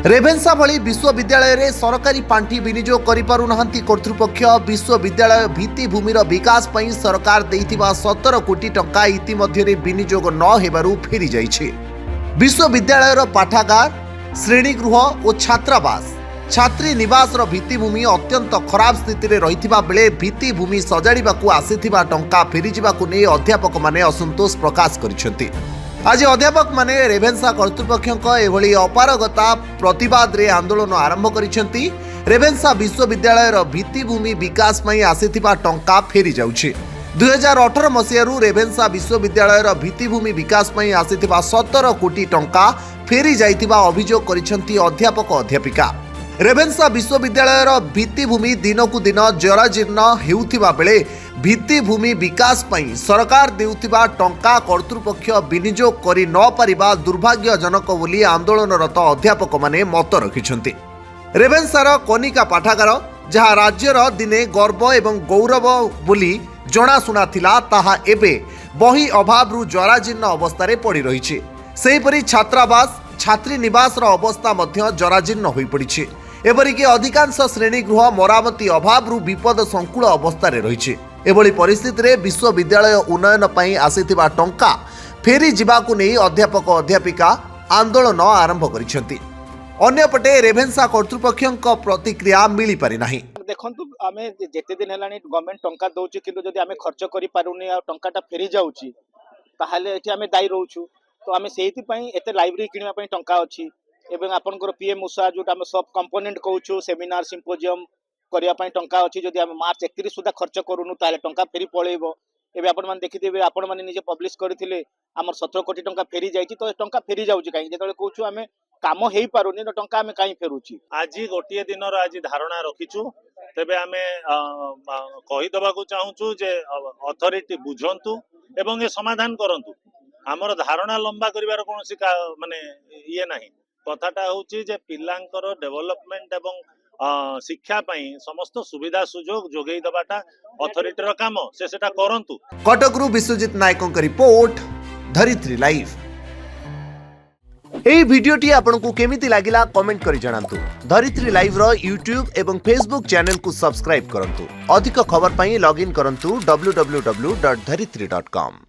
रेभेन्सा भली विश्वविद्यालय रे सरकारी पांठी विनियोग करि पारु नहंती कर्तृपक्ष विश्वविद्यालय भित्तिभूमिर विकास पई सरकार देइथिबा 17 कोटी टंका इतिमध्ये विनियोग न हेबारु फेरी जाइछि। विश्वविद्यालयर पाठागार, श्रेणीगृह और छात्रावास, छात्री निवास भित्तिभूमि अत्यंत खराब स्थिति में रहिथिबा बेले भित्तिभूमि सजाड़िबाकू आसीथिबा टंका फेरीजिबाकू नै अध्यापक माने असंतोष प्रकाश करिसेंति। आज अध्यापक माने रेभेन्सा कर्तृपक्षक एभली अपारगता प्रतिवाद रे आंदोलन आरंभ करिसेंति। रेभेन्सा विश्वविद्यालयर भित्तिभूमि विकास पई आसीथिबा टंका फेरी जाउछि। 2018 मसीहारू रेभेन्सा विश्वविद्यालयर भित्तिभूमि विकास पई आसीथिबा 17 कोटी टंका फेरी जाइथिबा अभियोग करिसेंति अध्यापक अध्यापिका। रेभेन्सा विश्वविद्यालयर भित्तिभूमि दिनकू दिन जराजीर्ण हेउथिबा बेले भित्तिभूमि विकास पई सरकार देउथिबा टंका कर्तृपक्ष विनियोग करि न पारिबा दुर्भाग्यजनक बोली आंदोलनरत अध्यापक माने मत रखिछन्ति। रेभेन्सार कनिका पाठागार जहा राज्यर दिने गर्व एवं गौरव बोली जनाशुना थिला ताहा एबे बही अभावरू जराजीर्ण अवस्था पड़ी रही। सेहीपरि छात्रावास, छात्री निवास अवस्था मध्य जराजीर्ण होई पड़िछि। एपरिक अधिकांश श्रेणीगृह मरामती अभावरू विपद संकुल अवस्था रही। एभली परिस्थिति रे विश्वविद्यालय उन्नयन पई आसीथिबा टंका फेरी जिबाकू नै अध्यापक अध्यापिका आंदोलन आरंभ करिसेंति। अन्यपटे रेभेन्सा कर्तृपक्षक प्रतिक्रिया मिली पारि नाही। देखंतु आमे जेते दिन हेलानी गवर्नमेंट टंका दउची किंतु जदि आमे खर्च करि पारुनी आ टंकाटा फेरी जाउची ताहाले एठी आमे दायी रहउछु। तो आमे सेहिति पई एते लाइब्रेरी किनिबा पई टंका अछि एवं आपनकर पीएम उषा जोटा आमे सब कंपोनेंट कहउछु सेमिनार सिम्पोजियम करिया पई टंका अछि। जदि आमे मार्च 31 सुधा खर्च करूनु ताले टंका फेरी पळेइबो। एबे आपण मान देखिथिबे, आपण मान निजे पब्लिश करथिले हमर 17 कोटी टंका फेरी जाइछि। तो टंका फेरी जाउछि काई जेतले कहउछु आमे काम हेई पारुनी तो टंका आमे काई फेरुछि। आज गोटिए दिनर आज धारणा रखिछु। तेबे आमे कहि दबाकू चाहूछु जे अथॉरिटी बुझंतु एवं ए समाधान करंतु। हमर धारणा लंबा करिवार कोनोसी माने ये नाही। कथाटा होची जे पिलांकर डेवलपमेंट एवं शिक्षा पई समस्त सुविधा सुजोग जोगेई दबाटा अथॉरिटीर काम से सेटा करंतु। कटकरू विश्वजित नायकଙ୍କ रिपोर्ट, धरित्री लाइव। एई भिडियोटी आपनकु केमिति लागिला कमेंट करि जणांतु। धरित्री लाइव रो यूट्यूब एवं फेसबुक चैनल को सब्सक्राइब करंतु। अधिक खबर पई लॉगिन करंतु www.dharitri.com।